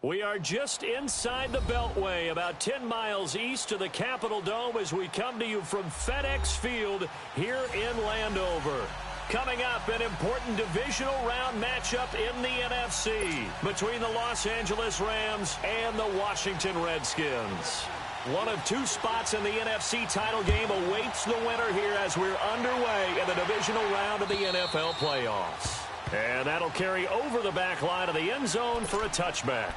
We are just inside the Beltway, about 10 miles east of the Capitol Dome as we come to you from FedEx Field here in Landover. Coming up, an important divisional round matchup in the NFC between the Los Angeles Rams and the Washington Redskins. One of two spots in the NFC title game awaits the winner here as we're underway in the divisional round of the NFL playoffs. And that'll carry over the back line of the end zone for a touchback.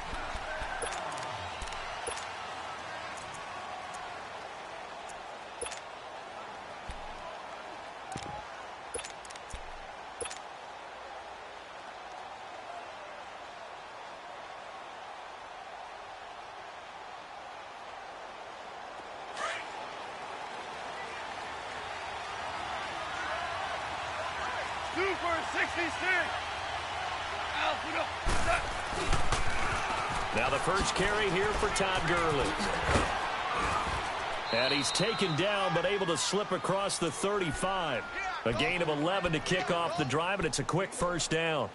Now the first carry here for Todd Gurley. And he's taken down but able to slip across the 35. A gain of 11 to kick off the drive, and it's a quick first down.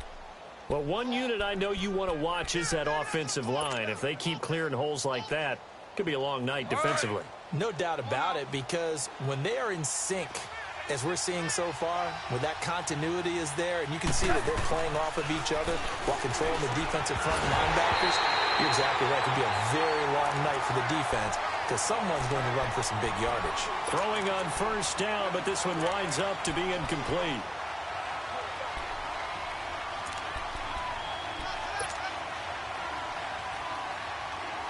Well, one unit I know you want to watch is that offensive line. If they keep clearing holes like that, it could be a long night defensively. No doubt about it, because when they are in sync, as we're seeing so far, when that continuity is there, and you can see that they're playing off of each other while controlling the defensive front linebackers, you're exactly right. It could be a very long night for the defense because someone's going to run for some big yardage. Throwing on first down, but this one winds up to be incomplete.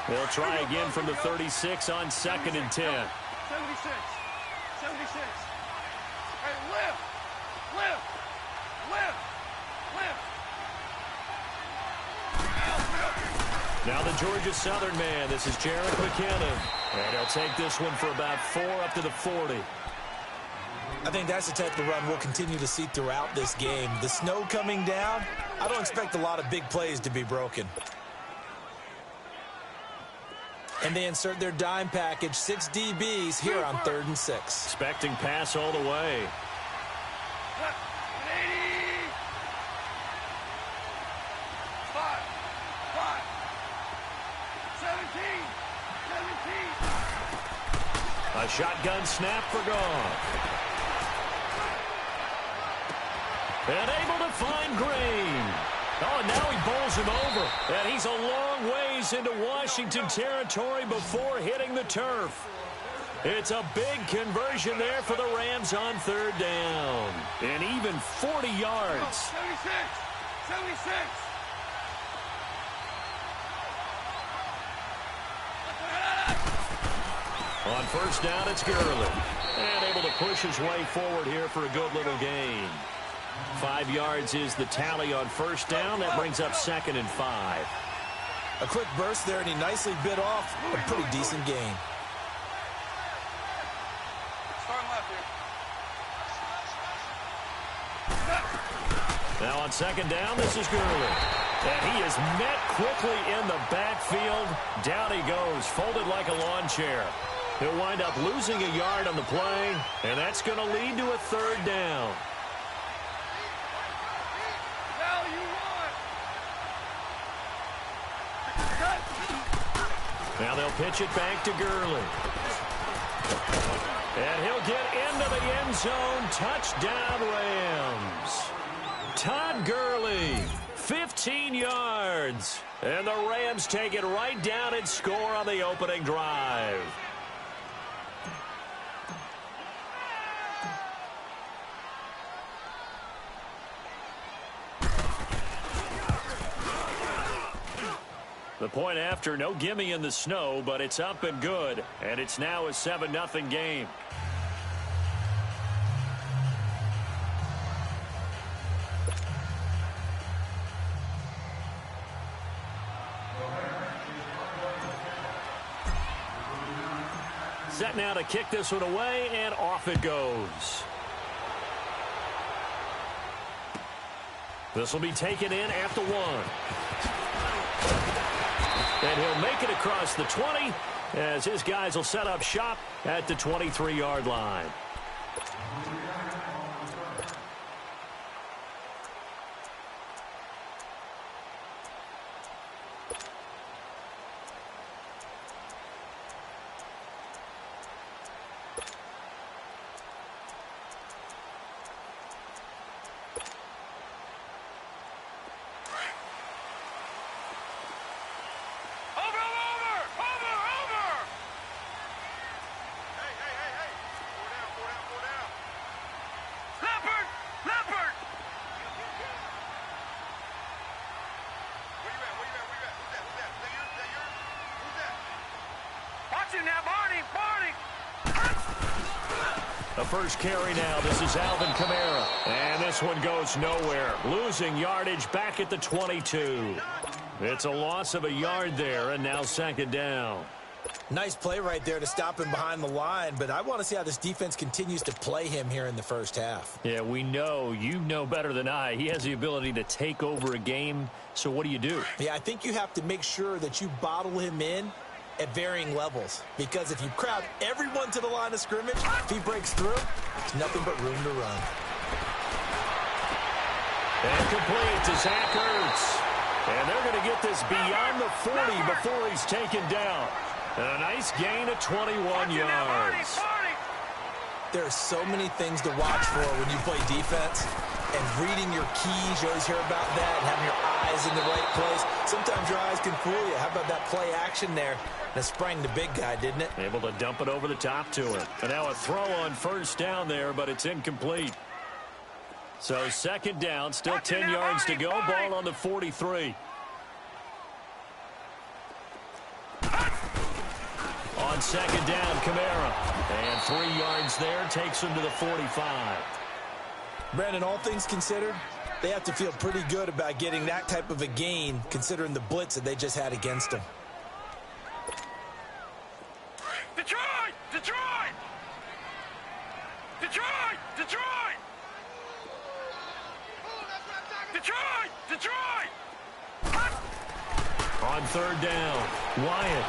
They'll try again from the 36 on 2nd and 10. 76. 76. Hey, lift. Now the Georgia Southern man. This is Jarek McKinnon. And he'll take this one for about 4 up to the 40. I think that's the type of run we'll continue to see throughout this game. The snow coming down, I don't expect a lot of big plays to be broken. And they insert their dime package, 6 DBs here on 3rd and 6. Expecting pass all the way. A shotgun snap for Goff. And able to find Green. Oh, and now he bowls him over. And he's a long ways into Washington territory before hitting the turf. It's a big conversion there for the Rams on 3rd down. And even 40 yards. 76. On first down, it's Gurley. And able to push his way forward here for a good little gain. 5 yards is the tally on first down. That brings up 2nd and 5. A quick burst there, and he nicely bit off a pretty decent gain. Start left here. Now on 2nd down, this is Gurley. And he is met quickly in the backfield. Down he goes, folded like a lawn chair. He'll wind up losing a yard on the play, and that's going to lead to a 3rd down. Now they'll pitch it back to Gurley. And he'll get into the end zone. Touchdown, Rams. Todd Gurley, 15 yards. And the Rams take it right down and score on the opening drive. The point after, no gimme in the snow, but it's up and good. And it's now a 7-0 game. Set now to kick this one away, and off it goes. This will be taken in at the 1. And he'll make it across the 20 as his guys will set up shop at the 23-yard line. A first carry now. This is Alvin Kamara. And this one goes nowhere. Losing yardage back at the 22. It's a loss of a yard there, and now second down. Nice play right there to stop him behind the line, but I want to see how this defense continues to play him here in the first half. Yeah, we know. You know better than I. He has the ability to take over a game, so what do? Yeah, I think you have to make sure that you bottle him in at varying levels, because if you crowd everyone to the line of scrimmage, if he breaks through, there's nothing but room to run. And complete to Zach Ertz. And they're going to get this beyond the 40 before he's taken down. And a nice gain of 21 yards. There are so many things to watch for when you play defense. And reading your keys, you always hear about that, and having your eyes in the right place. Sometimes your eyes can fool you. How about that play action there? That sprang the big guy, didn't it? Able to dump it over the top to him. And now a throw on first down there, but it's incomplete. So second down, still 10 yards to go. Ball on the 43. On second down, Kamara. And 3 yards there, takes him to the 45. Brandon, all things considered, they have to feel pretty good about getting that type of a gain, considering the blitz that they just had against them. Detroit! Detroit! Detroit! Detroit! Detroit! Detroit! On third down, Wyatt.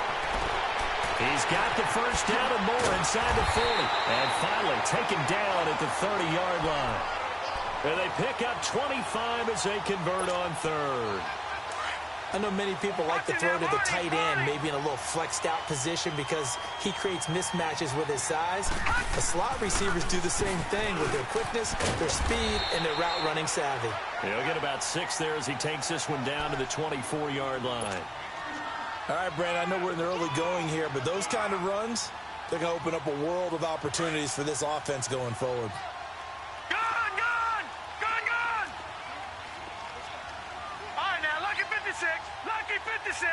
He's got the first down and more inside the 40. And finally taken down at the 30-yard line. And they pick up 25 as they convert on third. I know many people like to throw to the tight end, maybe in a little flexed out position because he creates mismatches with his size. The slot receivers do the same thing with their quickness, their speed, and their route running savvy. He'll get about 6 there as he takes this one down to the 24-yard line. All right, Brandon, I know we're in the early going here, but those kind of runs, they're going to open up a world of opportunities for this offense going forward. All right, now, lucky 56. Lucky 56.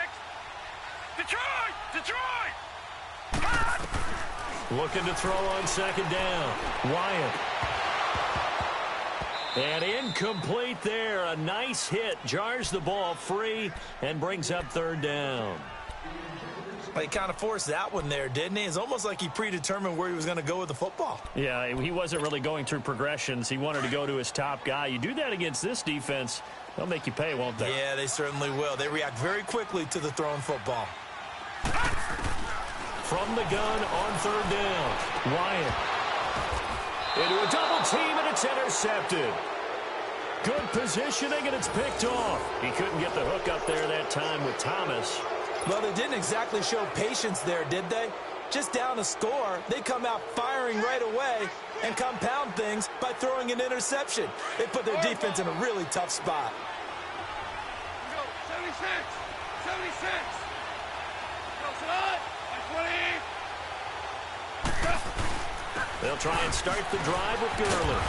Detroit! Detroit! Looking to throw on second down. Wyatt. And incomplete there. A nice hit. Jars the ball free and brings up third down. He kind of forced that one there, didn't he? It's almost like he predetermined where he was going to go with the football. Yeah, he wasn't really going through progressions. He wanted to go to his top guy. You do that against this defense, they'll make you pay, won't they? Yeah, they certainly will. They react very quickly to the thrown football. From the gun on third down, Wyatt. Into a double team, and it's intercepted. Good positioning, and it's picked off. He couldn't get the hook up there that time with Thomas. Well, they didn't exactly show patience there, did they? Just down a score, they come out firing right away and compound things by throwing an interception. They put their defense in a really tough spot. 76. 76. Close enough. 20. They'll try and start the drive with Gurley.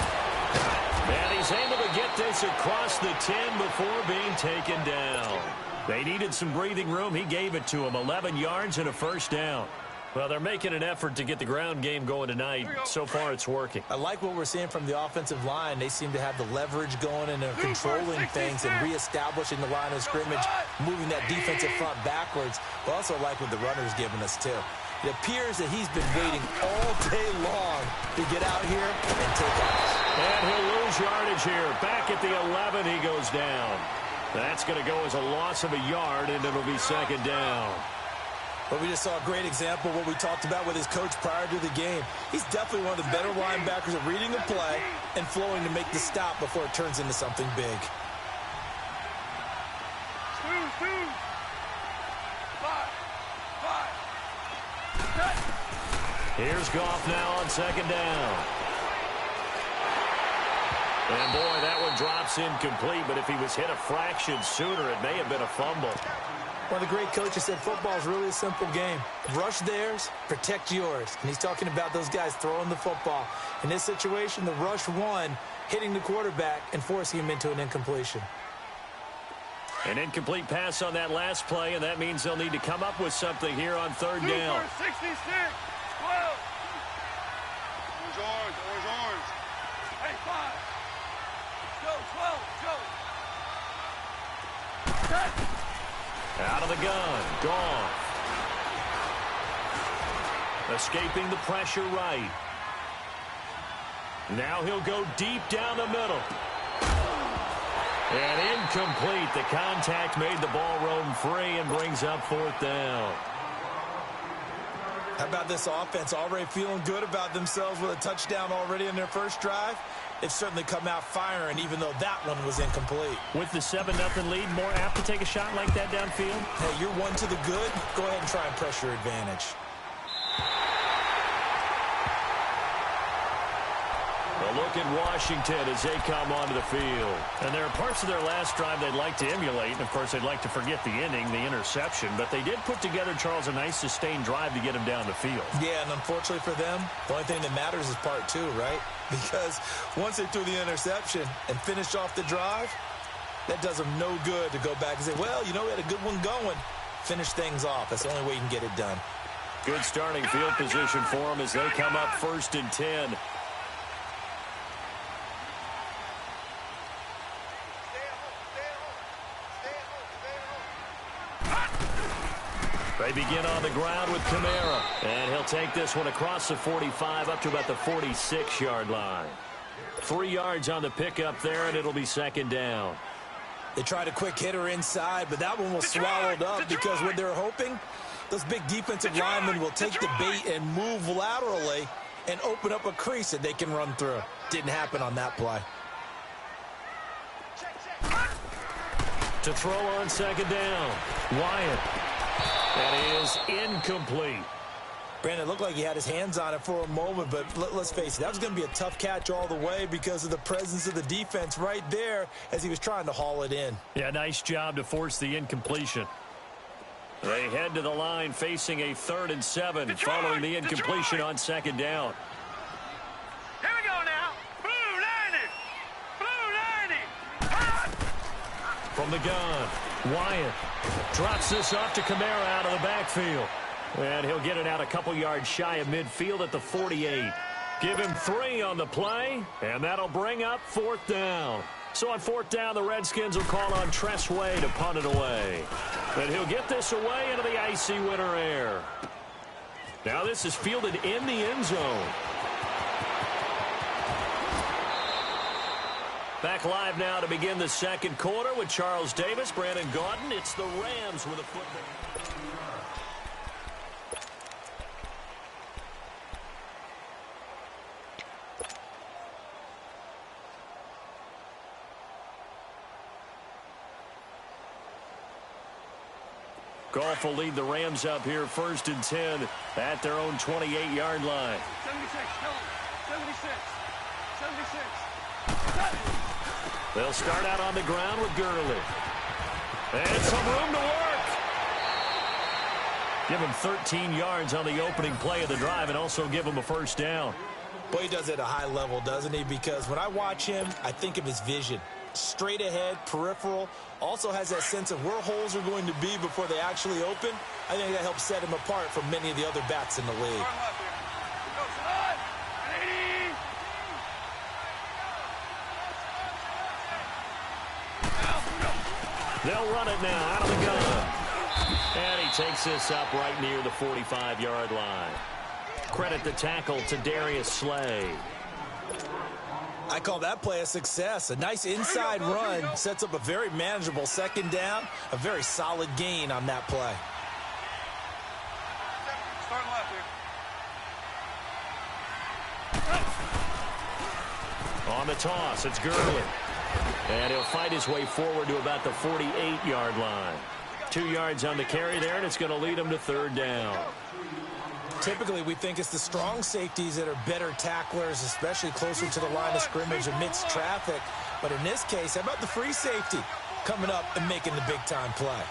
And he's able to get this across the 10 before being taken down. They needed some breathing room. He gave it to them. 11 yards and a first down. Well, they're making an effort to get the ground game going tonight. So far, it's working. I like what we're seeing from the offensive line. They seem to have the leverage going and they're controlling things and reestablishing the line of scrimmage, moving that defensive front backwards. But also like what the runner's giving us, too. It appears that he's been waiting all day long to get out here and take off. And he'll lose yardage here. Back at the 11, he goes down. That's going to go as a loss of a yard, and it'll be second down. But we just saw a great example of what we talked about with his coach prior to the game. He's definitely one of the better linebackers at reading a play and flowing to make the stop before it turns into something big. 2. 5. Here's Goff now on second down. And, boy, that one drops incomplete, but if he was hit a fraction sooner, it may have been a fumble. One of the great coaches said football is really a simple game. Rush theirs, protect yours. And he's talking about those guys throwing the football. In this situation, the rush won, hitting the quarterback and forcing him into an incompletion. An incomplete pass on that last play, and that means they'll need to come up with something here on third down. 66. 12. Okay, 5. Go, 12. Go. Set. Out of the gun. Gone. Escaping the pressure right. Now he'll go deep down the middle. And incomplete. The contact made the ball roam free and brings up 4th down. How about this offense? Already feeling good about themselves with a touchdown already in their first drive. They've certainly come out firing, even though that one was incomplete. With the 7-0 lead, more apt to take a shot like that downfield? Hey, you're one to the good. Go ahead and try and pressure advantage. A look at Washington as they come onto the field. And there are parts of their last drive they'd like to emulate. And, of course, they'd like to forget the inning, the interception. But they did put together, Charles, a nice sustained drive to get him down the field. Yeah, and unfortunately for them, the only thing that matters is part 2, right? Because once they threw the interception and finished off the drive, that does them no good to go back and say, well, you know, we had a good one going. Finish things off. That's the only way you can get it done. Good starting field position for them as they come up 1st and 10. They begin on the ground with Kamara. And he'll take this one across the 45 up to about the 46-yard line. 3 yards on the pickup there, and it'll be 2nd down. They tried a quick hitter inside, but that one was swallowed up because what they're hoping, those big defensive linemen will take the bait and move laterally and open up a crease that they can run through. Didn't happen on that play. To throw on 2nd down, Wyatt. That is incomplete. Brandon, it looked like he had his hands on it for a moment, but let's face it, that was going to be a tough catch all the way because of the presence of the defense right there as he was trying to haul it in. Yeah, nice job to force the incompletion. They head to the line facing a 3rd and 7 following the incompletion on 2nd down. Here we go now. Blue 90. Blue 90. Hot. From the gun, Wyatt drops this off to Kamara out of the backfield. And he'll get it out a couple yards shy of midfield at the 48. Give him 3 on the play, and that'll bring up 4th down. So on 4th down, the Redskins will call on Tress Way to punt it away. And he'll get this away into the icy winter air. Now this is fielded in the end zone. Back live now to begin the 2nd quarter with Charles Davis, Brandon Gaudin. It's the Rams with a football. Goff will lead the Rams up here 1st and 10 at their own 28-yard line. 76. No. 76. 76. They'll start out on the ground with Gurley. And some room to work. Give him 13 yards on the opening play of the drive and also give him a 1st down. Boy, he does it at a high level, doesn't he? Because when I watch him, I think of his vision. Straight ahead, peripheral. Also has that sense of where holes are going to be before they actually open. I think that helps set him apart from many of the other backs in the league. They'll run it now out of the gun. And he takes this up right near the 45-yard line. Credit the tackle to Darius Slay. I call that play a success. A nice inside run sets up a very manageable 2nd down. A very solid gain on that play. Start left here. On the toss, it's Gurley. And he'll fight his way forward to about the 48-yard line. 2 yards on the carry there, and it's going to lead him to 3rd down. Typically, we think it's the strong safeties that are better tacklers, especially closer to the line of scrimmage amidst traffic. But in this case, how about the free safety coming up and making the big-time play?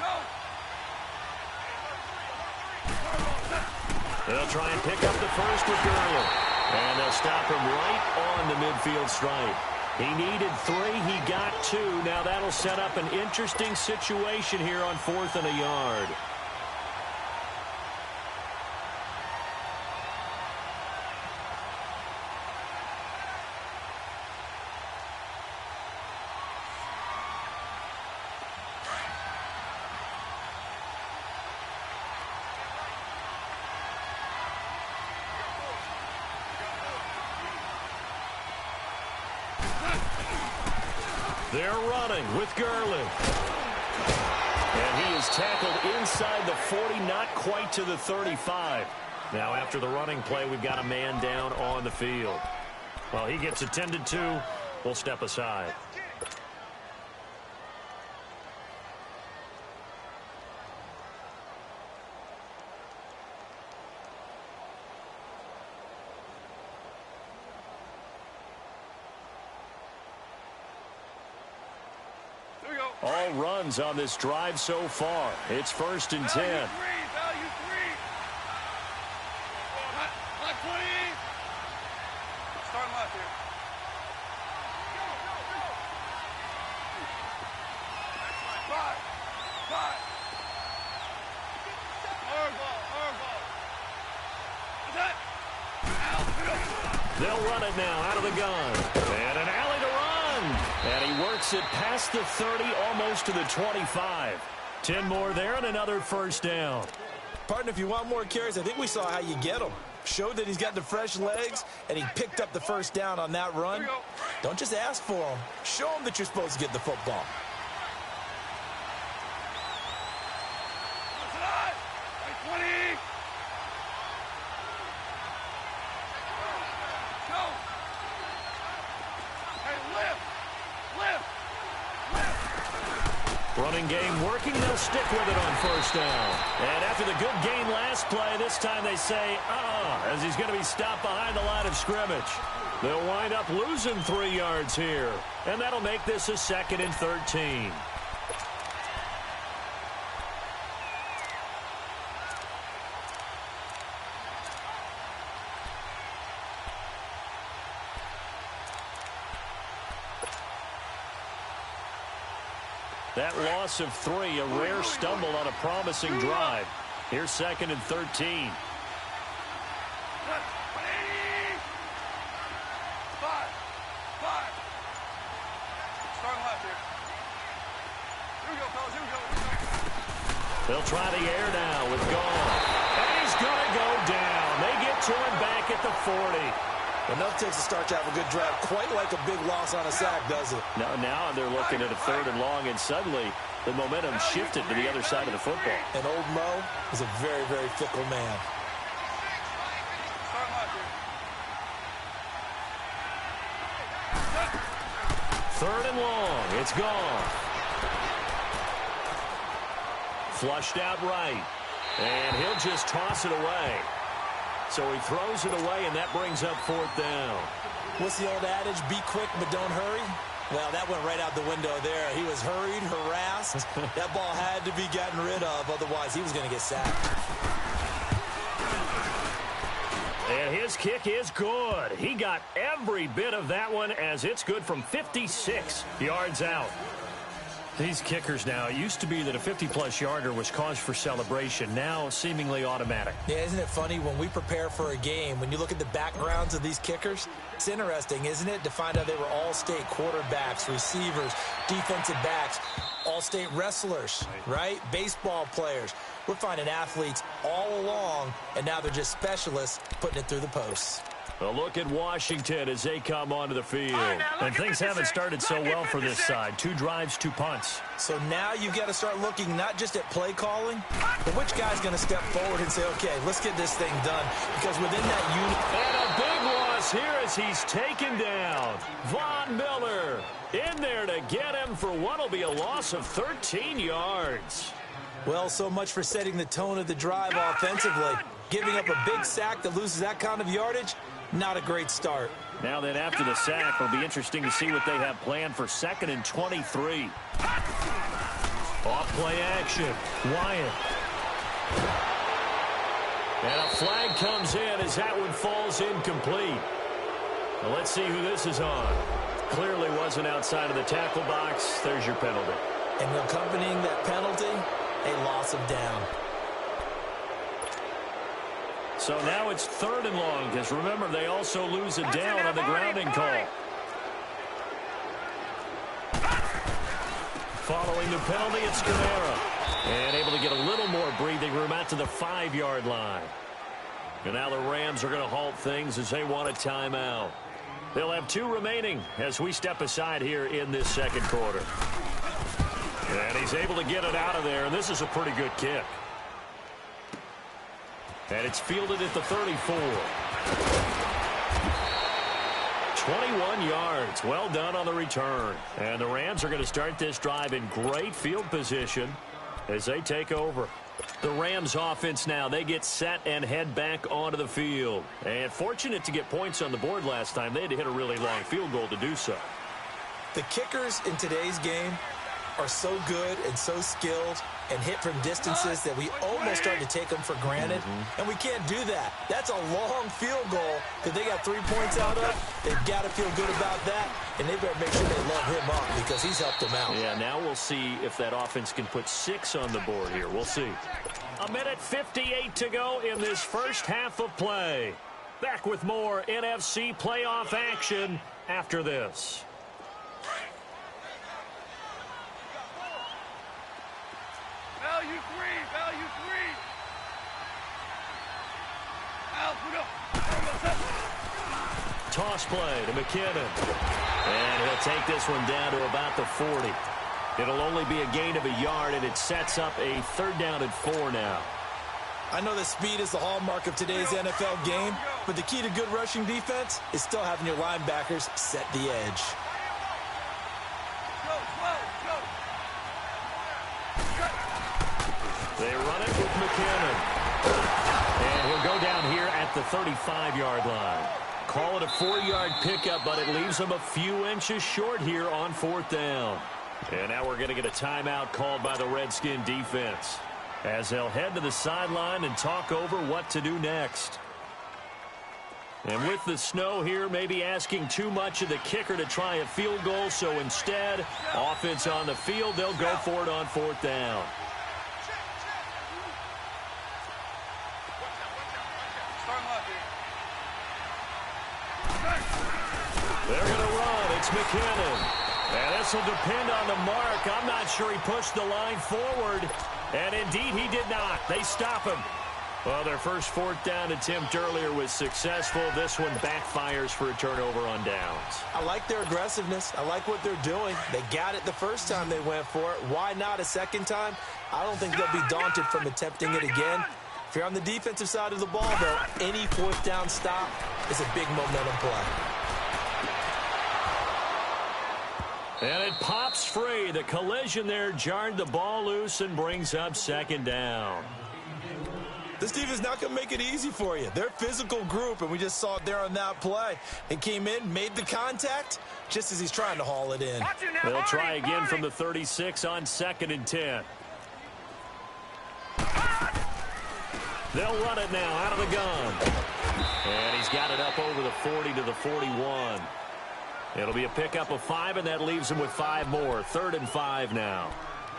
They'll try and pick up the 1st with Gurley. And they'll stop him right on the midfield stripe. He needed 3. He got 2. Now that'll set up an interesting situation here on 4th and a yard. They're running with Gurley. And he is tackled inside the 40, not quite to the 35. Now after the running play, we've got a man down on the field. Well, he gets attended to. We'll step aside. All runs on this drive so far. It's 1st and 10. Value three. Hot 20. Starting left here. Five. Hard ball. What's that? They'll run it now out of the gun. And an alley to run. And he works it past the 30, almost to the 25. 10 more there and another first down. Partner, if you want more carries, I think we saw how you get him. Showed that he's got the fresh legs, and he picked up the first down on that run. Don't just ask for him. Show him that you're supposed to get the football. Like 20. Go. Hey, lift. Running game working. They'll stick with it on first down. And after the good gain last play, this time they say, as he's going to be stopped behind the line of scrimmage. They'll wind up losing 3 yards here. And that'll make this a 2nd and 13. That loss of 3, a rare stumble on a promising drive. Here's 2nd and 13. Five. Starting left here. Here we go, fellas. Here we go. They'll try the air now with Gone. And he's going to go down. They get to him back at the 40. Enough takes to start to have a good drive. Quite like a big loss on a sack, does it? Now they're looking at a 3rd and long, and suddenly the momentum shifted to the other side of the football. And old Mo is a very, very fickle man. Starting left here. 3rd and long. It's gone. Flushed out right. And he'll just toss it away. So he throws it away, and that brings up 4th down. What's the old adage? Be quick, but don't hurry. Well, that went right out the window there. He was hurried, harassed. That ball had to be gotten rid of. Otherwise, he was going to get sacked. And his kick is good. He got every bit of that one, as it's good from 56 yards out. These kickers now, it used to be that a 50-plus yarder was cause for celebration. Now, seemingly automatic. Yeah, isn't it funny when we prepare for a game, when you look at the backgrounds of these kickers, it's interesting, isn't it, to find out they were all-state quarterbacks, receivers, defensive backs, all-state wrestlers, right? Baseball players. We're finding athletes all along, and now they're just specialists putting it through the posts. A look at Washington as they come onto the field. And things haven't started so well for this side. 2 drives, 2 punts. So now you've got to start looking not just at play calling, but which guy's going to step forward and say, okay, let's get this thing done. Because within that unit... And a big loss here as he's taken down. Von Miller in there to get him for what will be a loss of 13 yards. Well, so much for setting the tone of the drive offensively. Giving up a big sack that loses that kind of yardage, not a great start. Now then, after the sack, it'll be interesting to see what they have planned for 2nd and 23. Off play action. Wyatt. And a flag comes in as that one falls incomplete. Now let's see who this is on. Clearly wasn't outside of the tackle box. There's your penalty. And accompanying that penalty, a loss of down. So now it's 3rd and long, because remember, they also lose a down on the grounding call. Following the penalty, it's Guerrero. And able to get a little more breathing room out to the 5-yard line. And now the Rams are going to halt things as they want a timeout. They'll have 2 remaining as we step aside here in this second quarter. And he's able to get it out of there, and this is a pretty good kick. And it's fielded at the 34. 21 yards. Well done on the return. And the Rams are going to start this drive in great field position as they take over. The Rams offense now, they get set and head back onto the field. And fortunate to get points on the board last time. They had to hit a really long field goal to do so. The kickers in today's game are so good and so skilled and hit from distances that we almost start to take them for granted. And we can't do that. That's a long field goal that they got 3 points out of. They've got to feel good about that, and they better make sure they love him up because he's helped them out. Yeah, now we'll see if that offense can put 6 on the board here. We'll see. 1:58 to go in this first half of play. Back with more NFC playoff action after this. Value 3. Value 3. Toss play to McKinnon. And he'll take this one down to about the 40. It'll only be a gain of a yard, and it sets up a 3rd down and 4 now. I know that speed is the hallmark of today's NFL game, but the key to good rushing defense is still having your linebackers set the edge. They run it with McKinnon. And he'll go down here at the 35-yard line. Call it a 4-yard pickup, but it leaves them a few inches short here on 4th down. And now we're going to get a timeout called by the Redskin defense as they'll head to the sideline and talk over what to do next. And with the snow here, maybe asking too much of the kicker to try a field goal, so instead, offense on the field, they'll go for it on 4th down. They're going to run. It's McKinnon. And this will depend on the mark. I'm not sure he pushed the line forward. And indeed, he did not. They stop him. Well, their first 4th down attempt earlier was successful. This one backfires for a turnover on downs. I like their aggressiveness. I like what they're doing. They got it the first time they went for it. Why not a second time? I don't think they'll be daunted from attempting it again. If you're on the defensive side of the ball, though, any 4th down stop is a big momentum play. And it pops free. The collision there jarred the ball loose and brings up 2nd down. This defense is not going to make it easy for you. They're a physical group, and we just saw it there on that play. They came in, made the contact, just as he's trying to haul it in. They'll try again from the 36 on 2nd and 10. They'll run it now out of the gun. And he's got it up over the 40 to the 41. It'll be a pickup of 5, and that leaves him with 5 more. 3rd and 5 now.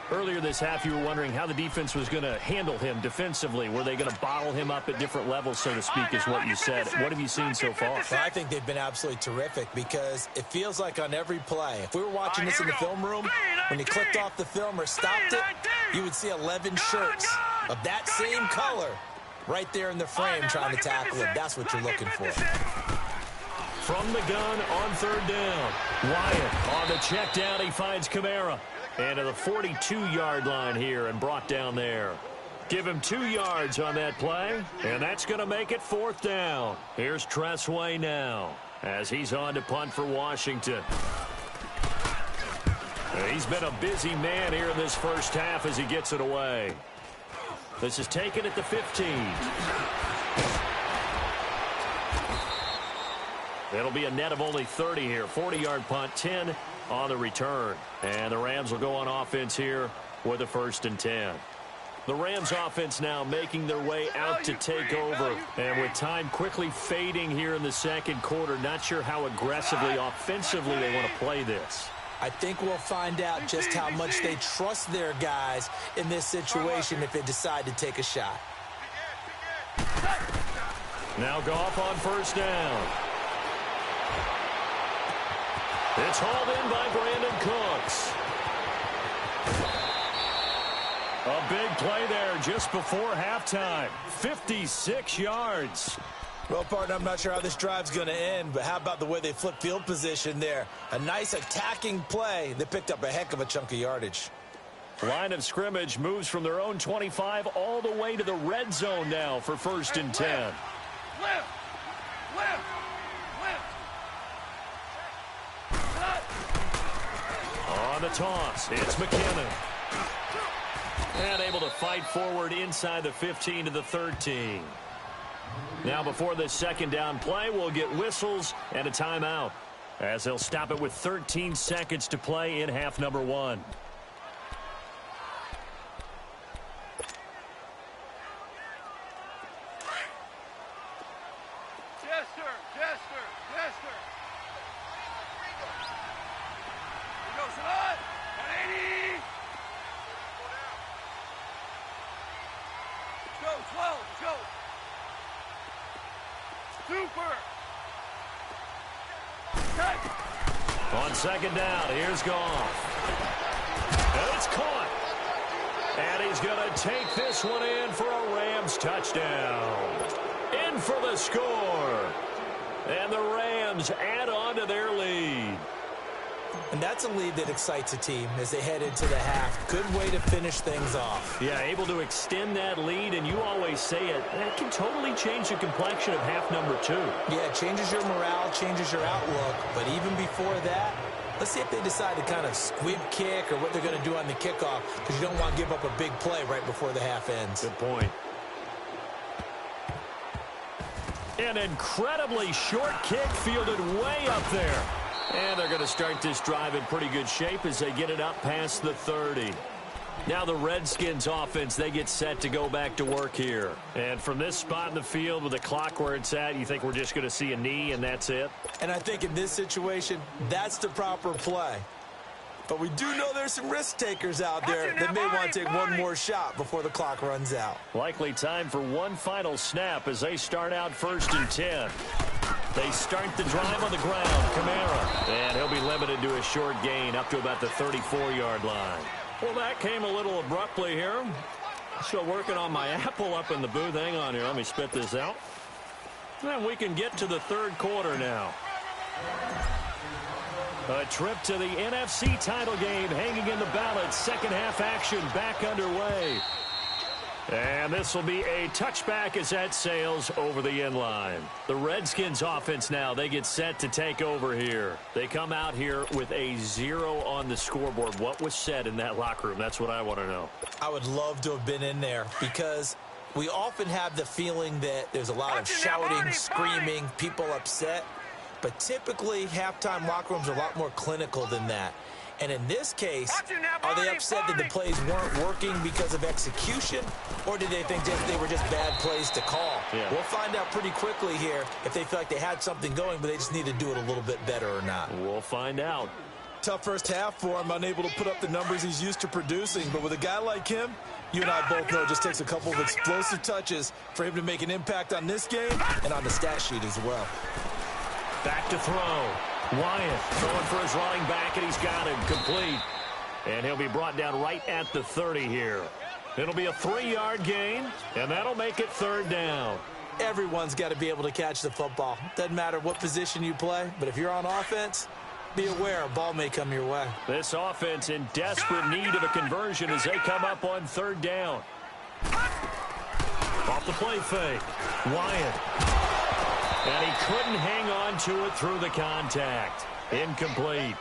Earlier this half, you were wondering how the defense was going to handle him defensively. Were they going to bottle him up at different levels, so to speak, is what you said. What have you seen so far? Well, I think they've been absolutely terrific because it feels like on every play, if we were watching this in the film room, when you clicked off the film or stopped it, you would see 11 shirts of that same color right there in the frame trying to tackle him. That's what you're looking for. From the gun on 3rd down. Wyatt on the check down. He finds Kamara. And to the 42-yard line here and brought down there. Give him 2 yards on that play. And that's going to make it 4th down. Here's Tressway now as he's on to punt for Washington. He's been a busy man here in this first half as he gets it away. This is taken at the 15. It'll be a net of only 30 here. 40-yard punt, 10 on the return. And the Rams will go on offense here with a 1st and 10. The Rams offense now making their way out to take over. And with time quickly fading here in the second quarter, not sure how aggressively, offensively they want to play this. I think we'll find out just how much they trust their guys in this situation if they decide to take a shot. Now Goff on 1st down. It's hauled in by Brandon Cooks. A big play there just before halftime. 56 yards. Well, partner, I'm not sure how this drive's going to end, but how about the way they flip field position there? A nice attacking play. They picked up a heck of a chunk of yardage. Line of scrimmage moves from their own 25 all the way to the red zone now for 1st and 10. On the toss, it's McKinnon. And able to fight forward inside the 15 to the 13. Now before this second down play, we'll get whistles and a timeout, as they'll stop it with 13 seconds to play in half number 1. On second down, here's Goff. And it's caught. And he's going to take this one in for a Rams touchdown. In for the score. And the Rams add on to their lead. And that's a lead that excites a team as they head into the half. Good way to finish things off. Yeah, able to extend that lead, and you always say it, that can totally change the complexion of half number 2. Yeah, it changes your morale, changes your outlook. But even before that, let's see if they decide to kind of squib kick or what they're going to do on the kickoff, because you don't want to give up a big play right before the half ends. Good point. An incredibly short kick fielded way up there. And they're going to start this drive in pretty good shape as they get it up past the 30. Now the Redskins offense, they get set to go back to work here. And from this spot in the field with the clock where it's at, you think we're just going to see a knee and that's it? And I think in this situation, that's the proper play. But we do know there's some risk takers out there that may want to take one more shot before the clock runs out. Likely time for one final snap as they start out 1st and 10. They start the drive on the ground. Kamara. And he'll be limited to a short gain up to about the 34-yard line. Well, that came a little abruptly here. Still working on my apple up in the booth. Hang on here. Let me spit this out. And we can get to the third quarter now. A trip to the NFC title game hanging in the balance. Second half action back underway. And this will be a touchback as that sails over the end line. The Redskins offense now, they get set to take over here. They come out here with a 0 on the scoreboard. What was said in that locker room? That's what I want to know. I would love to have been in there because we often have the feeling that there's a lot of shouting, screaming, people upset. But typically, halftime locker rooms are a lot more clinical than that. And in this case, are they upset that the plays weren't working because of execution, or did they think they were just bad plays to call? Yeah. We'll find out pretty quickly here if they feel like they had something going, but they just need to do it a little bit better or not. We'll find out. Tough first half for him, unable to put up the numbers he's used to producing. But with a guy like him, you and I both know it just takes a couple of explosive touches for him to make an impact on this game and on the stat sheet as well. Back to throw. Wyatt throwing for his running back, and he's got him complete. And he'll be brought down right at the 30 here. It'll be a 3-yard gain, and that'll make it third down. Everyone's got to be able to catch the football. Doesn't matter what position you play, but if you're on offense, be aware a ball may come your way. This offense in desperate need of a conversion as they come up on third down. Off the play fake. Wyatt. And he couldn't hang on to it through the contact. Incomplete.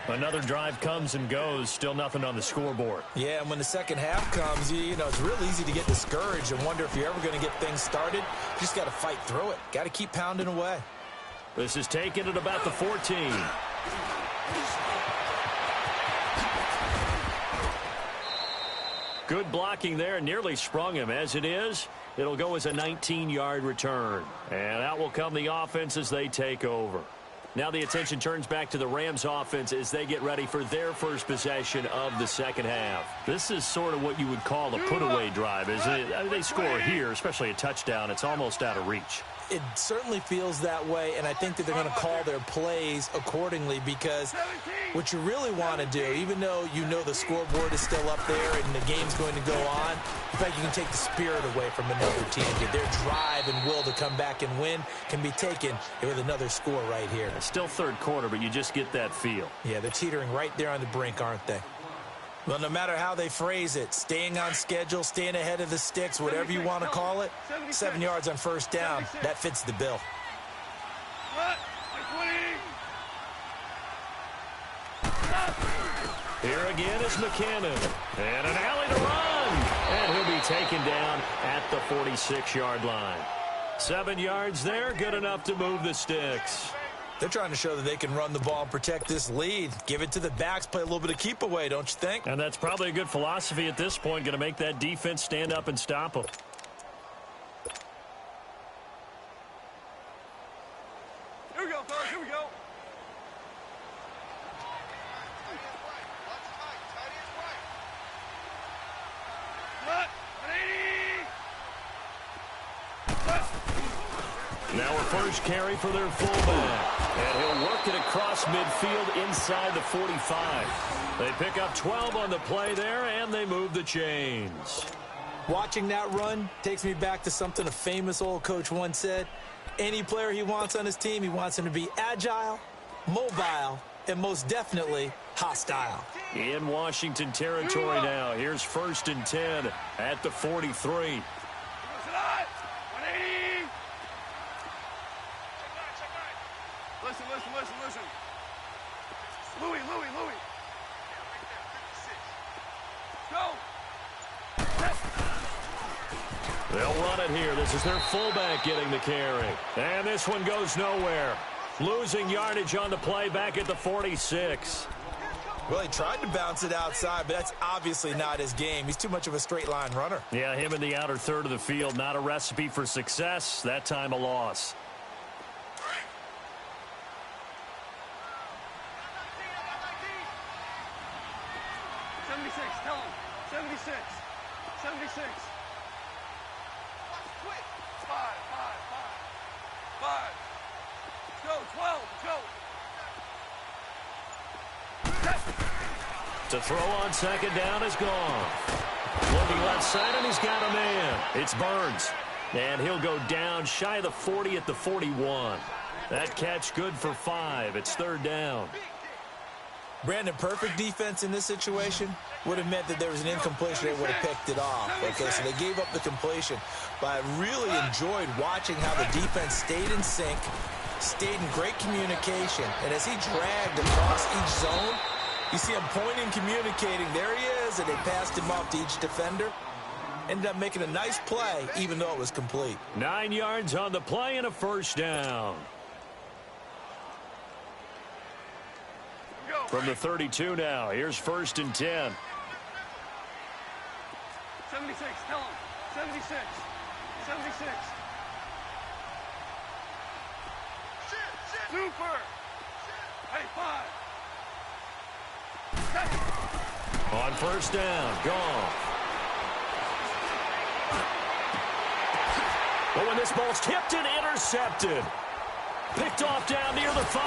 Another drive comes and goes. Still nothing on the scoreboard. Yeah, and when the second half comes, you know, it's real easy to get discouraged and wonder if you're ever going to get things started. You just got to fight through it. Got to keep pounding away. This is taken at about the 14. Good blocking there. Nearly sprung him. As it is, it'll go as a 19-yard return. And out will come the offense as they take over. Now the attention turns back to the Rams offense as they get ready for their first possession of the second half. This is sort of what you would call a put-away drive, isn't it? I mean, they score here, especially a touchdown. It's almost out of reach. It certainly feels that way, and I think that they're going to call their plays accordingly, because what you really want to do, even though you know the scoreboard is still up there and the game's going to go on, in fact, you can take the spirit away from another team. Their drive and will to come back and win can be taken with another score right here. It's still third quarter, but you just get that feel. Yeah, they're teetering right there on the brink, aren't they? Well, no matter how they phrase it, staying on schedule, staying ahead of the sticks, whatever you want to call it, 7 yards on first down, that fits the bill. Here again is McKinnon. And an alley to run. And he'll be taken down at the 46-yard line. 7 yards there, good enough to move the sticks. They're trying to show that they can run the ball and protect this lead. Give it to the backs, play a little bit of keep away, don't you think? And that's probably a good philosophy at this point, going to make that defense stand up and stop them. Here we go, fellas, here we go. Now a first carry for their fullback. And he'll work it across midfield inside the 45. They pick up 12 on the play there, and they move the chains. Watching that run takes me back to something a famous old coach once said. Any player he wants on his team, he wants him to be agile, mobile, and most definitely hostile. In Washington territory now. Here's 1st and 10 at the 43. Listen. Louis. Go. They'll run it here. This is their fullback getting the carry. And this one goes nowhere. Losing yardage on the play back at the 46. Well, he tried to bounce it outside, but that's obviously not his game. He's too much of a straight-line runner. Yeah, him in the outer third of the field. Not a recipe for success. That time a loss. Tell him. 76. 76. Quick. 5. Let's go. 12. Let's go. To throw on second down is gone. Looking left side, and he's got a man. It's Burns. And he'll go down shy of the 40 at the 41. That catch good for 5. It's third down. Brandon, perfect defense in this situation would have meant that there was an incompletion. They would have picked it off. Okay, so they gave up the completion. But I really enjoyed watching how the defense stayed in sync, stayed in great communication. And as he dragged across each zone, you see him pointing, communicating. There he is, and they passed him off to each defender. Ended up making a nice play, even though it was complete. 9 yards on the play and a first down. From the 32 now, here's 1st and 10. 76, tell him. 76. 76. Super. Hey, 5. On first down, gone. But when this ball's tipped and intercepted. Picked off down near the 5.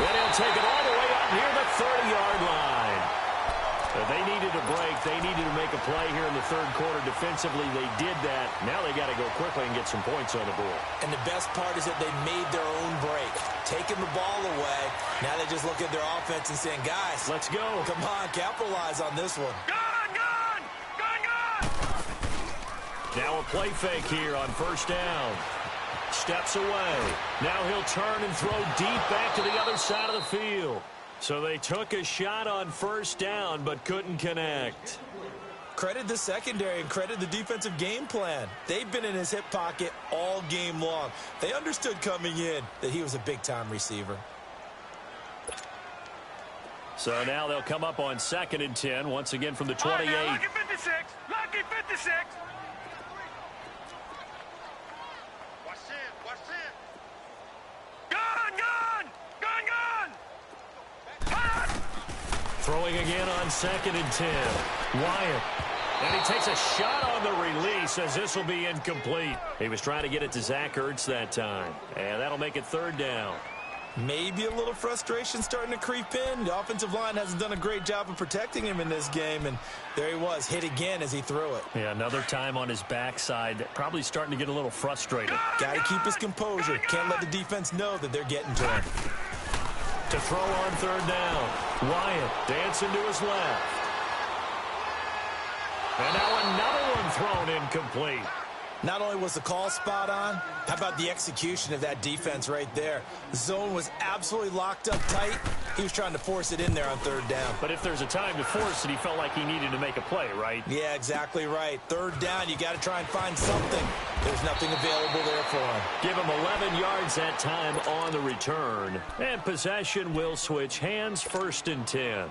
Then he'll take it all the way up near the 30-yard line. They needed a break. They needed to make a play here in the third quarter. Defensively, they did that. Now they got to go quickly and get some points on the board. And the best part is that they made their own break. Taking the ball away. Now they just look at their offense and saying, guys, let's go. Come on, capitalize on this one. Gone! Now a play fake here on first down. Steps away. Now he'll turn and throw deep back to the other side of the field. So they took a shot on first down but couldn't connect. Credit the secondary and credit the defensive game plan. They've been in his hip pocket all game long. They understood coming in that he was a big-time receiver. So now they'll come up on 2nd and 10 once again from the 28. Lucky 56. Lucky 56. Throwing again on 2nd and 10. Wyatt And he takes a shot on the release as this will be incomplete. He was trying to get it to Zach Ertz that time. And that'll make it third down. Maybe a little frustration starting to creep in. The offensive line hasn't done a great job of protecting him in this game, and there he was, hit again as he threw it. Yeah, another time on his backside, probably starting to get a little frustrated. Got to keep his composure. Can't let the defense know that they're getting to him. To throw on third down, Wyatt dancing to his left. And now another one thrown incomplete. Not only was the call spot on, how about the execution of that defense right there? The zone was absolutely locked up tight. He was trying to force it in there on third down. But if there's a time to force it, he felt like he needed to make a play, right? Yeah, exactly right. Third down, you got to try and find something. There's nothing available there for him. Give him 11 yards that time on the return. And possession will switch hands, 1st and 10.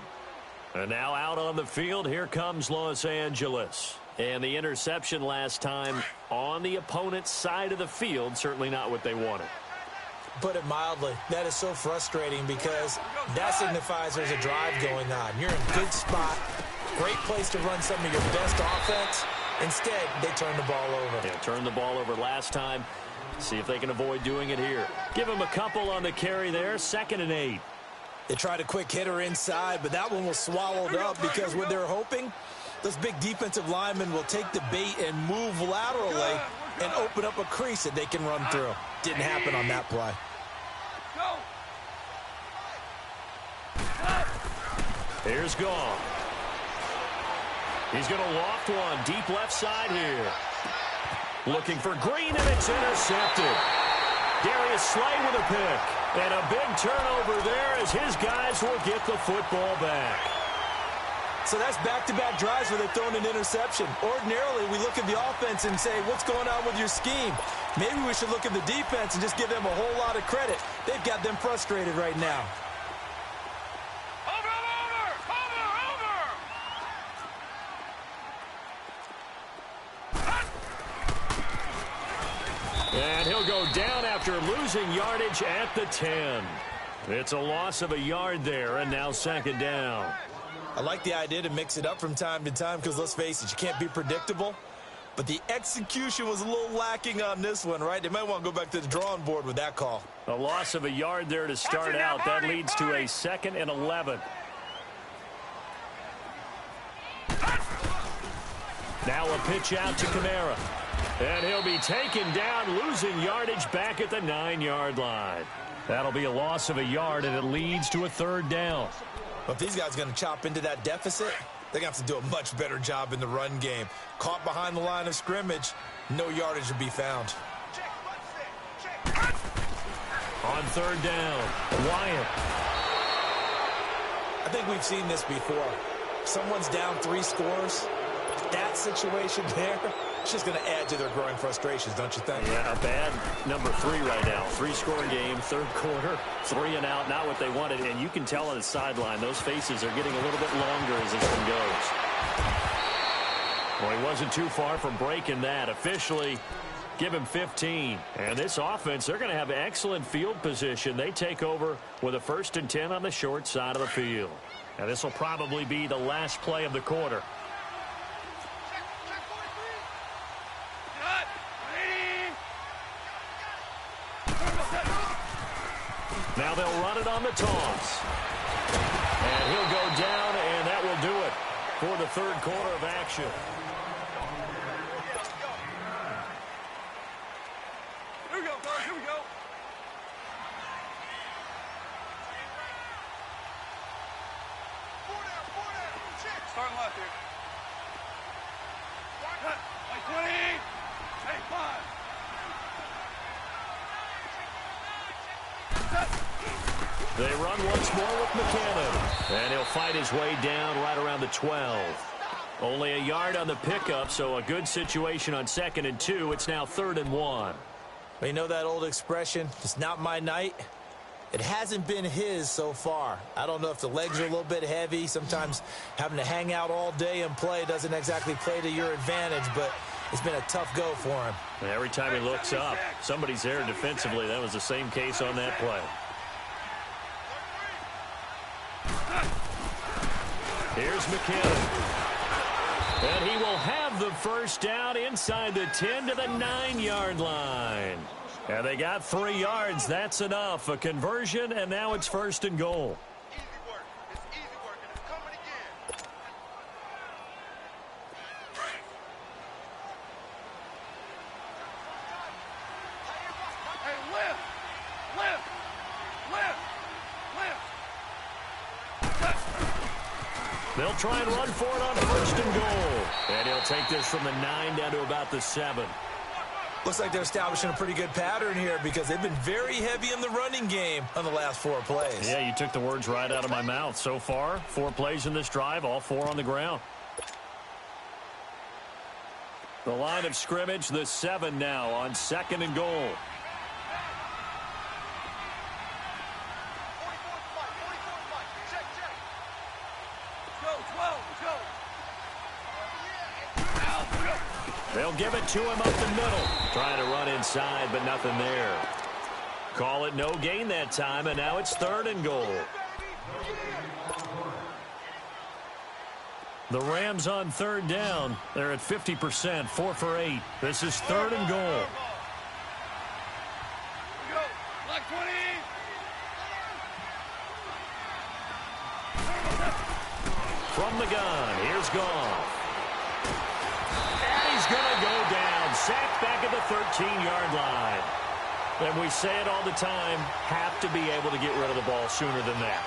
And now out on the field, here comes Los Angeles. And the interception last time on the opponent's side of the field, certainly not what they wanted. Put it mildly, that is so frustrating because that signifies there's a drive going on. You're in a good spot, great place to run some of your best offense. Instead, they turn the ball over. Yeah, turned the ball over last time. See if they can avoid doing it here. Give them a couple on the carry there, 2nd and 8. They tried a quick hitter inside, but that one was swallowed up because what they're hoping, those big defensive linemen will take the bait and move laterally and open up a crease that they can run through. Didn't happen on that play. Here's Gall. He's going to loft one deep left side here. Looking for Green, and it's intercepted. Darius Slay with a pick. And a big turnover there as his guys will get the football back. So that's back-to-back drives where they've thrown an interception. Ordinarily, we look at the offense and say, what's going on with your scheme? Maybe we should look at the defense and just give them a whole lot of credit. They've got them frustrated right now. And he'll go down after losing yardage at the 10. It's a loss of a yard there, and now 2nd down. I like the idea to mix it up from time to time because, let's face it, you can't be predictable. But the execution was a little lacking on this one, right? They might want to go back to the drawing board with that call. A loss of a yard there to start out. That leads to a 2nd and 11. Now a pitch out to Kamara. And he'll be taken down, losing yardage back at the 9-yard line. That'll be a loss of a yard, and it leads to a 3rd down. But if these guys are going to chop into that deficit, they're going to have to do a much better job in the run game. Caught behind the line of scrimmage, no yardage to be found. On 3rd down, Wyatt. I think we've seen this before. Someone's down 3 scores. That situation there, it's just going to add to their growing frustrations, don't you think? Yeah, a bad number 3 right now. 3-score game, 3rd quarter, 3 and out, not what they wanted. And you can tell on the sideline, those faces are getting a little bit longer as this one goes. Well, he wasn't too far from breaking that. Officially, give him 15. And this offense, they're going to have excellent field position. They take over with a 1st and 10 on the short side of the field. Now, this will probably be the last play of the quarter. Now they'll run it on the toss. And he'll go down, and that will do it for the 3rd quarter of action. Here we go, guys. Here we go. Starting left here. Cut. Like 20. Hey, 5. They run once more with McCannon. And he'll fight his way down right around the 12. Only a yard on the pickup, so a good situation on 2nd and 2. It's now 3rd and 1. Well, you know that old expression, it's not my night? It hasn't been his so far. I don't know if the legs are a little bit heavy. Sometimes having to hang out all day and play doesn't exactly play to your advantage, but it's been a tough go for him. And every time he looks up, somebody's there defensively. That was the same case on that play. Here's McCannon. And he will have the first down inside the 10 to the 9-yard line. And they got 3 yards. That's enough. A conversion, and now it's 1st and goal. Easy work. It's easy work, and it's coming again. Hey, lift! Lift! Lift! Lift! They'll try and run for it on 1st and goal. And he'll take this from the 9 down to about the 7. Looks like they're establishing a pretty good pattern here because they've been very heavy in the running game on the last 4 plays. Yeah, you took the words right out of my mouth. So far, 4 plays in this drive, all 4 on the ground. The line of scrimmage, the 7 now on 2nd and goal. 44 Mike. Check. Go, 12. Let's go. They'll give it to him up the middle. Trying to run inside, but nothing there. Call it no gain that time, and now it's 3rd and goal. The Rams on 3rd down. They're at 50%, 4 for 8. This is 3rd and goal. Go. Black 20. From the gun, here's Goff. And he's going to go down. Sacked back at the 13-yard line. And we say it all the time, have to be able to get rid of the ball sooner than that.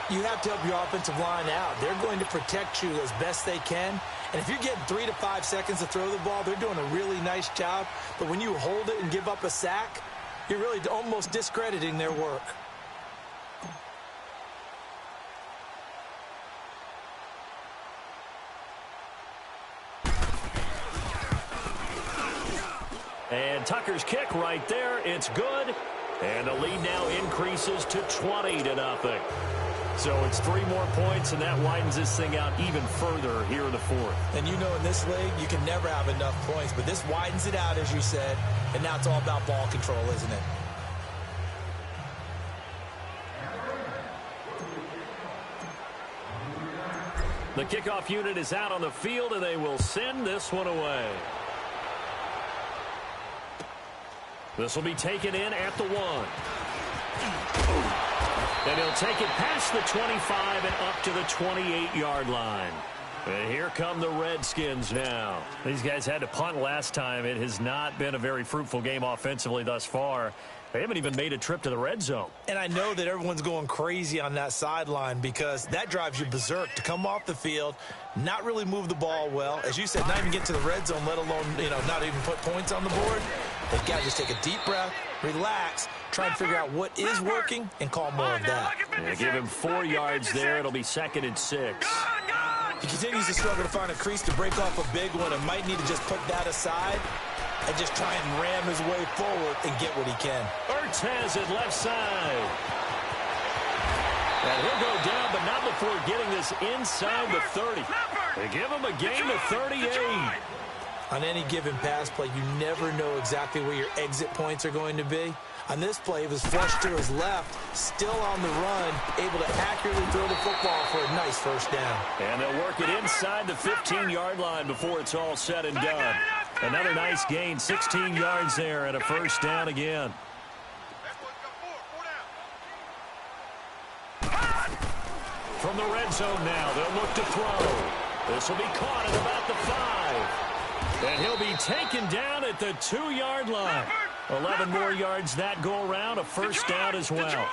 You have to help your offensive line out. They're going to protect you as best they can. And if you're getting 3 to 5 seconds to throw the ball, they're doing a really nice job. But when you hold it and give up a sack, you're really almost discrediting their work. And Tucker's kick right there. It's good. And the lead now increases to 20-0. So it's 3 more points, and that widens this thing out even further here in the 4th. And you know in this league, you can never have enough points. But this widens it out, as you said. And now it's all about ball control, isn't it? The kickoff unit is out on the field, and they will send this one away. This will be taken in at the 1. And he'll take it past the 25 and up to the 28-yard line. And here come the Redskins now. These guys had to punt last time. It has not been a very fruitful game offensively thus far. They haven't even made a trip to the red zone. And I know that everyone's going crazy on that sideline because that drives you berserk to come off the field, not really move the ball well. As you said, not even get to the red zone, let alone, not even put points on the board. They've got to just take a deep breath, relax, try and figure out what is working, and call more of that. Yeah, give him 4 yards there. It'll be 2nd and 6. He continues to struggle to find a crease to break off a big one and might need to just put that aside and just try and ram his way forward and get what he can. Ertz has it left side. And he'll go down, but not before getting this inside the 30. They give him a gain of 38. On any given pass play, you never know exactly where your exit points are going to be. On this play, he was flushed to his left, still on the run, able to accurately throw the football for a nice first down. And they'll work it inside the 15-yard line before it's all said and done. Another nice gain, 16 yards there, and a first down again. From the red zone now, they'll look to throw. This will be caught at about the 5. And he'll be taken down at the 2-yard line. 11 more yards that go around, a first down as well.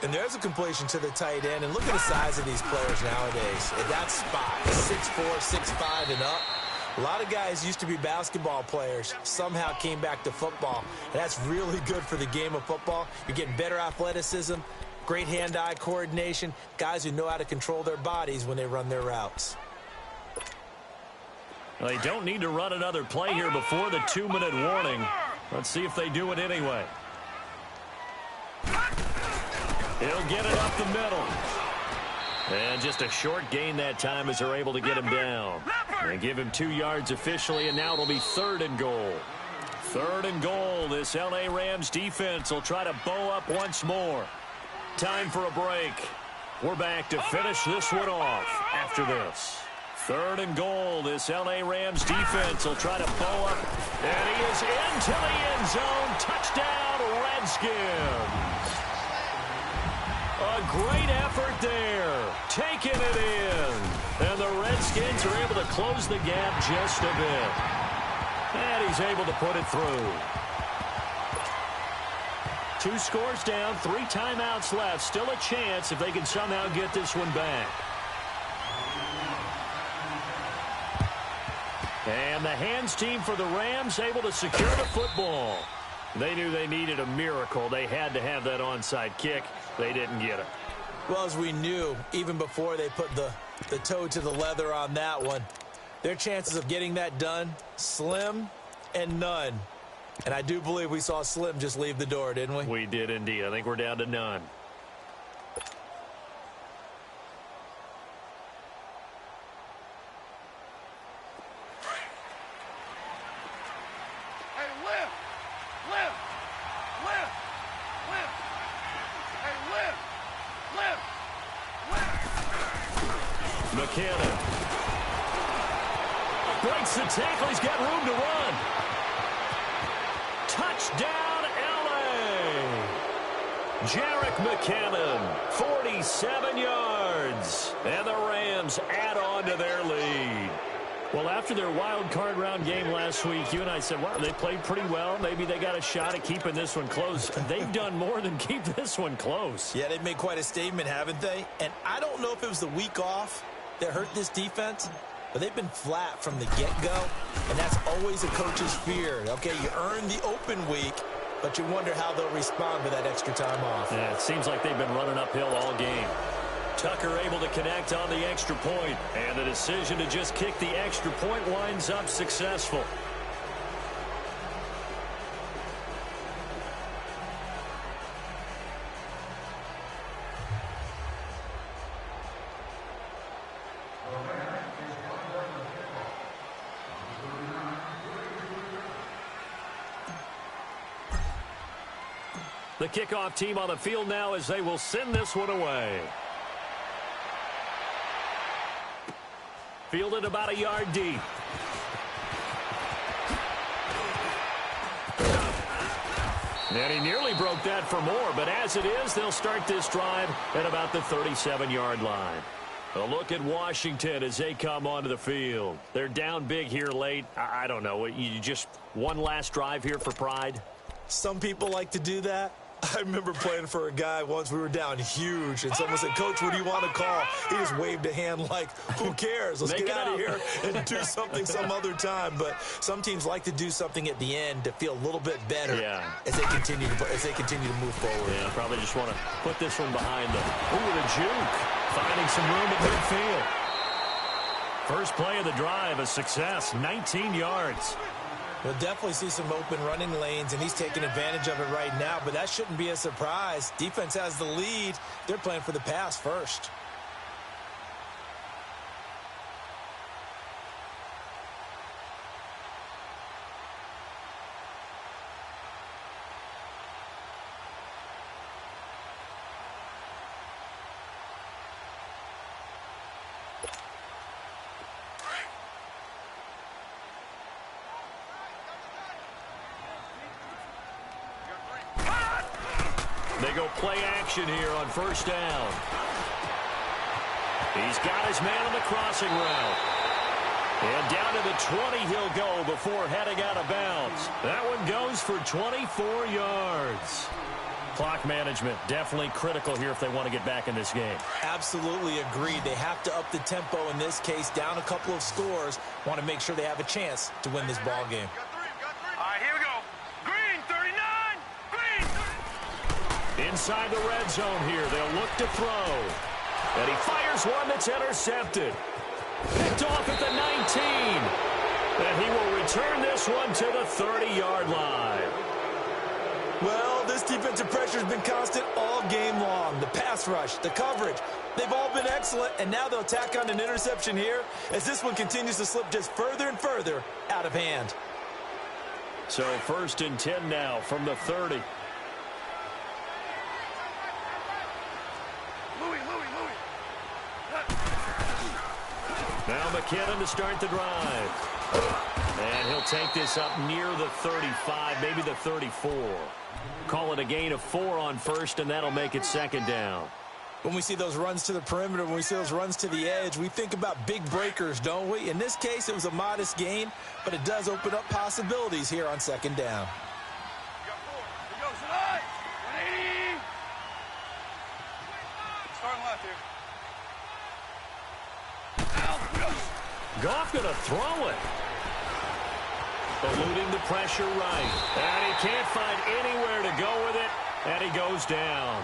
And there's a completion to the tight end. And look at the size of these players nowadays. At that spot, 6'4", 6'5", and up. A lot of guys used to be basketball players, somehow came back to football. And that's really good for the game of football. You're getting better athleticism, great hand-eye coordination, guys who know how to control their bodies when they run their routes. Well, they don't need to run another play here before the 2-minute warning. Let's see if they do it anyway. He'll get it up the middle. And just a short gain that time as they're able to get him down. They give him 2 yards officially, and now it'll be 3rd and goal. 3rd and goal. This L.A. Rams defense will try to bow up once more. Time for a break. We're back to finish this one off after this. 3rd and goal. This L.A. Rams defense will try to bow up. And he is into the end zone. Touchdown, Redskins. A great effort there. Taking it in. And the Redskins are able to close the gap just a bit. And he's able to put it through. 2 scores down, 3 timeouts left. Still a chance if they can somehow get this one back. And the hands team for the Rams able to secure the football. They knew they needed a miracle. They had to have that onside kick. They didn't get it. Well, as we knew, even before they put the toe to the leather on that one, their chances of getting that done, slim and none. And I do believe we saw Slim just leave the door, didn't we? We did indeed. I think we're down to none. Hey, lift! Lift! Lift! Lift! Hey, lift! Lift! Lift! McKinnon breaks the tackle. He's got room to run. Touchdown, L.A. Jerick McKinnon, 47 yards. And the Rams add on to their lead. Well, after their wild card round game last week, you and I said, wow, they played pretty well. Maybe they got a shot at keeping this one close. They've done more than keep this one close. Yeah, they've made quite a statement, haven't they? And I don't know if it was the week off that hurt this defense, but they've been flat from the get-go, and that's always a coach's fear. Okay, you earn the open week, but you wonder how they'll respond with that extra time off. Yeah, it seems like they've been running uphill all game. Tucker able to connect on the extra point, and the decision to just kick the extra point winds up successful. The kickoff team on the field now as they will send this one away. Fielded about a yard deep. And he nearly broke that for more, but as it is, they'll start this drive at about the 37-yard line. A look at Washington as they come onto the field. They're down big here late. I don't know. You just one last drive here for pride? Some people like to do that. I remember playing for a guy once. We were down huge, and someone said, "Coach, what do you want to call?" He just waved a hand like, who cares? Let's get out of here and do something some other time. But some teams like to do something at the end to feel a little bit better as they continue to move forward. Yeah, probably just want to put this one behind them. Ooh, the juke. Finding some room at midfield. First play of the drive, a success, 19 yards. We'll definitely see some open running lanes, and he's taking advantage of it right now, but that shouldn't be a surprise. Defense has the lead. They're playing for the pass first. They go play action here on first down. He's got his man on the crossing route. And down to the 20 he'll go before heading out of bounds. That one goes for 24 yards. Clock management definitely critical here if they want to get back in this game. Absolutely agreed. They have to up the tempo in this case, down a couple of scores. Want to make sure they have a chance to win this ball game. All right, here we go. Green, 39. Green. Inside the red zone here, they'll look to throw. And he fires one that's intercepted. Picked off at the 19. And he will return this one to the 30-yard line. Well, this defensive pressure has been constant all game long. The pass rush, the coverage, they've all been excellent, and now they'll tack on an interception here as this one continues to slip just further and further out of hand. So 1st and 10 now from the 30. Now McKinnon to start the drive. And he'll take this up near the 35, maybe the 34. Call it a gain of 4 on first, and that'll make it second down. When we see those runs to the perimeter, when we see those runs to the edge, we think about big breakers, don't we? In this case, it was a modest gain, but it does open up possibilities here on second down. Goff going to throw it. Eluding the pressure right. And he can't find anywhere to go with it. And he goes down.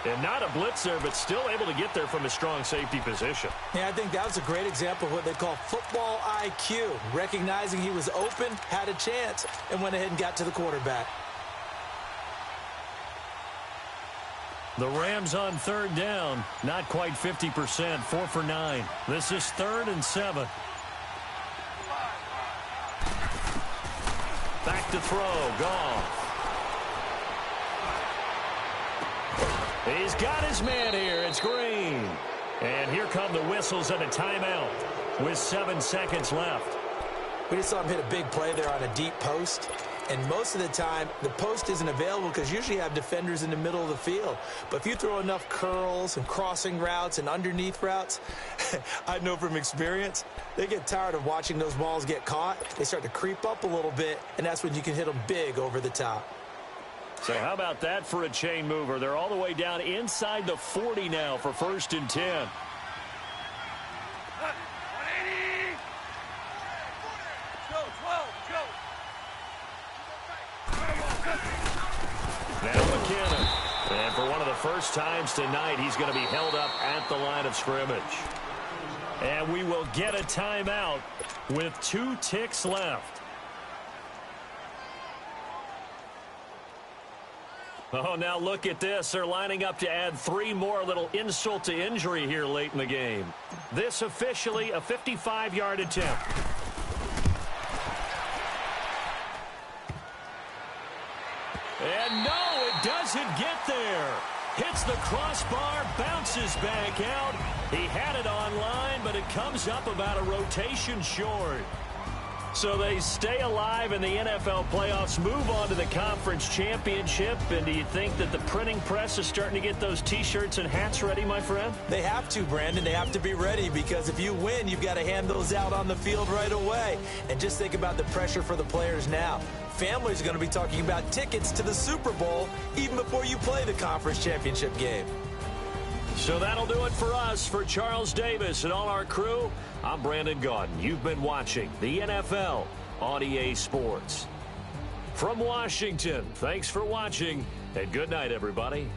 And not a blitzer, but still able to get there from a strong safety position. Yeah, I think that was a great example of what they call football IQ. Recognizing he was open, had a chance, and went ahead and got to the quarterback. The Rams on third down. Not quite 50%. 4 for 9. This is 3rd and 7. Back to throw. Goff. He's got his man here. It's Green. And here come the whistles and a timeout with 7 seconds left. We just saw him hit a big play there on a deep post. And most of the time, the post isn't available because usually you have defenders in the middle of the field. But if you throw enough curls and crossing routes and underneath routes, I know from experience, they get tired of watching those balls get caught. They start to creep up a little bit, and that's when you can hit them big over the top. So how about that for a chain mover? They're all the way down inside the 40 now for 1st and 10. Now McKinnon. And for one of the first times tonight, he's going to be held up at the line of scrimmage. And we will get a timeout with 2 ticks left. Oh, now look at this. They're lining up to add 3 more, little insult to injury here late in the game. This officially a 55-yard attempt. And no, it doesn't get there. Hits the crossbar, bounces back out. He had it online, but it comes up about a rotation short. So they stay alive in the NFL playoffs, move on to the conference championship. And do you think that the printing press is starting to get those T-shirts and hats ready, my friend? They have to, Brandon. They have to be ready because if you win, you've got to hand those out on the field right away. And just think about the pressure for the players now. Families are going to be talking about tickets to the Super Bowl even before you play the conference championship game. So that'll do it for us. For Charles Davis and all our crew, I'm Brandon Gaudin. You've been watching the NFL on EA Sports. From Washington, thanks for watching, and good night, everybody.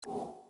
here.